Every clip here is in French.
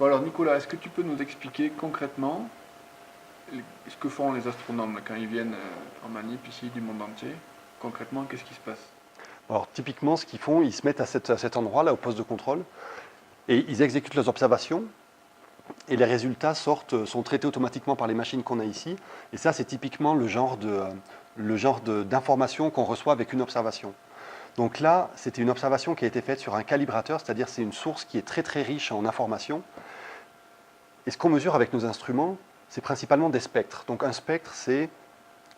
Bon alors Nicolas, est-ce que tu peux nous expliquer concrètement ce que font les astronomes quand ils viennent en manip ici du monde entier? Concrètement, qu'est-ce qui se passe? Alors typiquement, ce qu'ils font, ils se mettent à cet endroit-là, au poste de contrôle, et ils exécutent leurs observations, et les résultats sont traités automatiquement par les machines qu'on a ici. Et ça, c'est typiquement le genre d'information qu'on reçoit avec une observation. Donc là, c'était une observation qui a été faite sur un calibrateur, c'est-à-dire c'est une source qui est très très riche en informations. Et ce qu'on mesure avec nos instruments, c'est principalement des spectres. Donc un spectre, c'est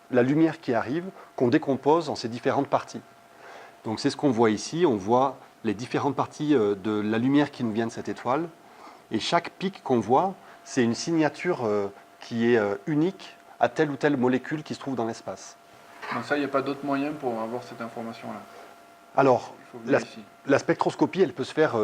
la lumière qui arrive, qu'on décompose en ses différentes parties. Donc c'est ce qu'on voit ici, on voit les différentes parties de la lumière qui nous vient de cette étoile. Et chaque pic qu'on voit, c'est une signature qui est unique à telle ou telle molécule qui se trouve dans l'espace. Donc ça, il n'y a pas d'autre moyen pour avoir cette information-là. Alors, Il faut venir ici. la spectroscopie, elle peut se faire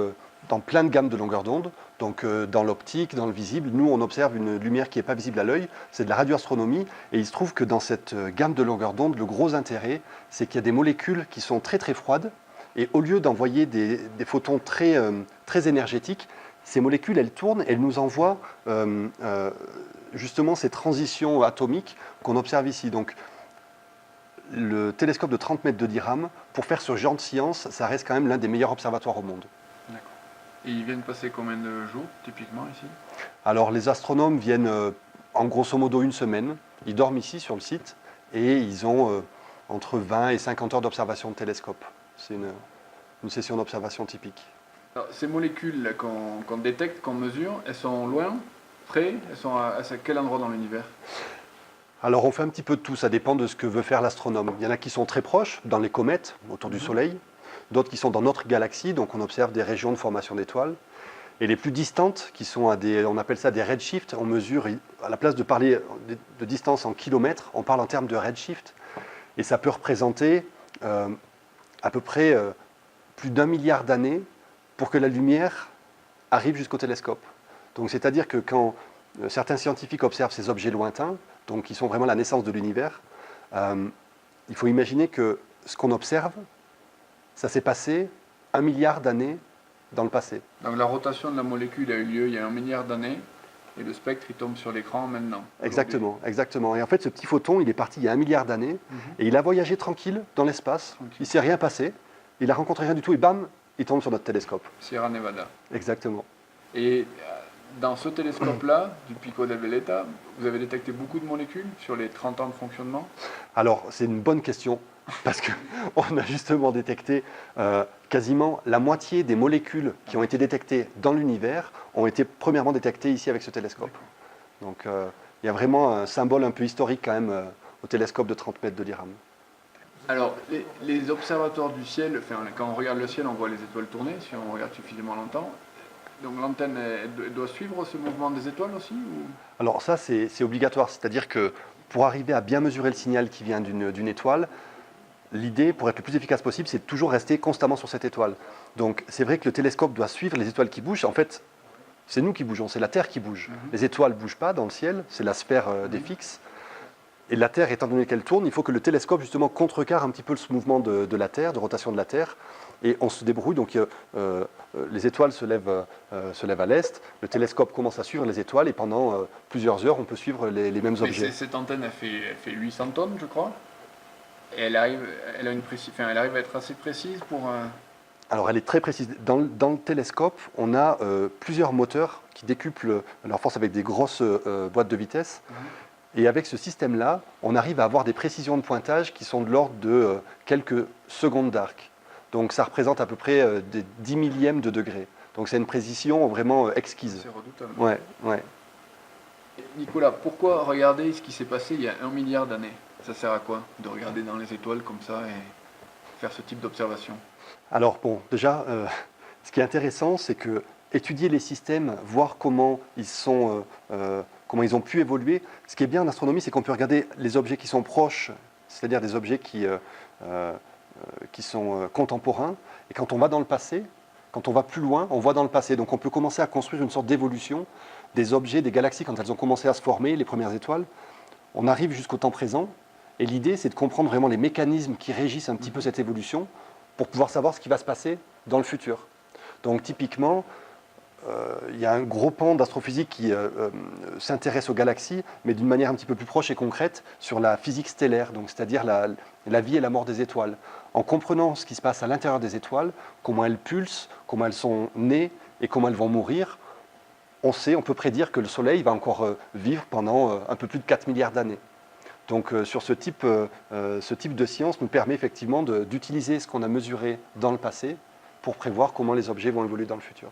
dans plein de gammes de longueur d'onde. Donc dans l'optique, dans le visible, nous on observe une lumière qui n'est pas visible à l'œil, c'est de la radioastronomie. Et il se trouve que dans cette gamme de longueur d'onde, le gros intérêt, c'est qu'il y a des molécules qui sont très très froides. Et au lieu d'envoyer des photons très, très énergétiques, ces molécules, elles tournent, elles nous envoient justement ces transitions atomiques qu'on observe ici. Donc, le télescope de 30 mètres de diram, pour faire ce genre de science, ça reste quand même l'un des meilleurs observatoires au monde. D'accord. Et ils viennent passer combien de jours, typiquement, ici? Alors, les astronomes viennent en grosso modo une semaine. Ils dorment ici, sur le site, et ils ont entre 20 et 50 heures d'observation de télescope. C'est une session d'observation typique. Alors, ces molécules là, qu'on détecte, qu'on mesure, elles sont loin, près, elles sont à quel endroit dans l'univers? Alors on fait un petit peu de tout, ça dépend de ce que veut faire l'astronome. Il y en a qui sont très proches, dans les comètes, autour du Soleil, d'autres qui sont dans notre galaxie, donc on observe des régions de formation d'étoiles. Et les plus distantes, qui sont on appelle ça des redshifts, on mesure, à la place de parler de distance en kilomètres, on parle en termes de redshift. Et ça peut représenter à peu près plus d'1 milliard d'années pour que la lumière arrive jusqu'au télescope. Donc c'est-à-dire que quand certains scientifiques observent ces objets lointains, donc qui sont vraiment la naissance de l'univers, il faut imaginer que ce qu'on observe, ça s'est passé 1 milliard d'années dans le passé. Donc la rotation de la molécule a eu lieu il y a 1 milliard d'années, et le spectre il tombe sur l'écran maintenant. Exactement, exactement. Et en fait, ce petit photon, il est parti il y a 1 milliard d'années, et il a voyagé tranquille dans l'espace, il ne s'est rien passé, il a rencontré rien du tout, et bam, il tombe sur notre télescope. Sierra Nevada. Exactement. Et dans ce télescope-là, du Pico del Veleta, vous avez détecté beaucoup de molécules sur les 30 ans de fonctionnement? Alors, c'est une bonne question, parce qu'on a justement détecté quasiment la moitié des molécules qui ont été détectées dans l'univers ont été premièrement détectées ici avec ce télescope. Donc, il y a vraiment un symbole un peu historique quand même au télescope de 30 mètres de l'IRAM. Alors, les observateurs du ciel, enfin, quand on regarde le ciel, on voit les étoiles tourner, si on regarde suffisamment longtemps. Donc l'antenne elle doit suivre ce mouvement des étoiles aussi ou... Alors ça, c'est obligatoire. C'est-à-dire que pour arriver à bien mesurer le signal qui vient d'une étoile, l'idée, pour être le plus efficace possible, c'est de toujours rester constamment sur cette étoile. Donc c'est vrai que le télescope doit suivre les étoiles qui bougent. En fait, c'est nous qui bougeons, c'est la Terre qui bouge. Les étoiles ne bougent pas dans le ciel, c'est la sphère des fixes. Et la Terre, étant donné qu'elle tourne, il faut que le télescope, justement, contrecarre un petit peu ce mouvement de la Terre, de rotation de la Terre. Et on se débrouille, donc les étoiles se lèvent à l'est, le télescope commence à suivre les étoiles, et pendant plusieurs heures, on peut suivre les mêmes objets. Cette antenne, elle fait 800 tonnes, je crois. Et elle arrive à être assez précise pour... Alors, elle est très précise. Dans le télescope, on a plusieurs moteurs qui décuplent leur force avec des grosses boîtes de vitesse. Et avec ce système-là, on arrive à avoir des précisions de pointage qui sont de l'ordre de quelques secondes d'arc. Donc ça représente à peu près des 10 millièmes de degré. Donc c'est une précision vraiment exquise. C'est redoutable. Ouais, ouais. Nicolas, pourquoi regarder ce qui s'est passé il y a 1 milliard d'années? Ça sert à quoi de regarder dans les étoiles comme ça et faire ce type d'observation? Alors bon, déjà, ce qui est intéressant, c'est que étudier les systèmes, voir comment ils ont pu évoluer. Ce qui est bien en astronomie, c'est qu'on peut regarder les objets qui sont proches, c'est-à-dire des objets qui sont contemporains. Et quand on va dans le passé, quand on va plus loin, on voit dans le passé. Donc on peut commencer à construire une sorte d'évolution des objets, des galaxies, quand elles ont commencé à se former, les premières étoiles. On arrive jusqu'au temps présent. Et l'idée, c'est de comprendre vraiment les mécanismes qui régissent un petit peu cette évolution pour pouvoir savoir ce qui va se passer dans le futur. Donc typiquement, il y a un gros pan d'astrophysique qui s'intéresse aux galaxies, mais d'une manière un petit peu plus proche et concrète sur la physique stellaire, donc c'est-à-dire la vie et la mort des étoiles. En comprenant ce qui se passe à l'intérieur des étoiles, comment elles pulsent, comment elles sont nées et comment elles vont mourir, on peut prédire que le Soleil va encore vivre pendant un peu plus de 4 milliards d'années. Donc sur ce type de science nous permet effectivement d'utiliser ce qu'on a mesuré dans le passé pour prévoir comment les objets vont évoluer dans le futur.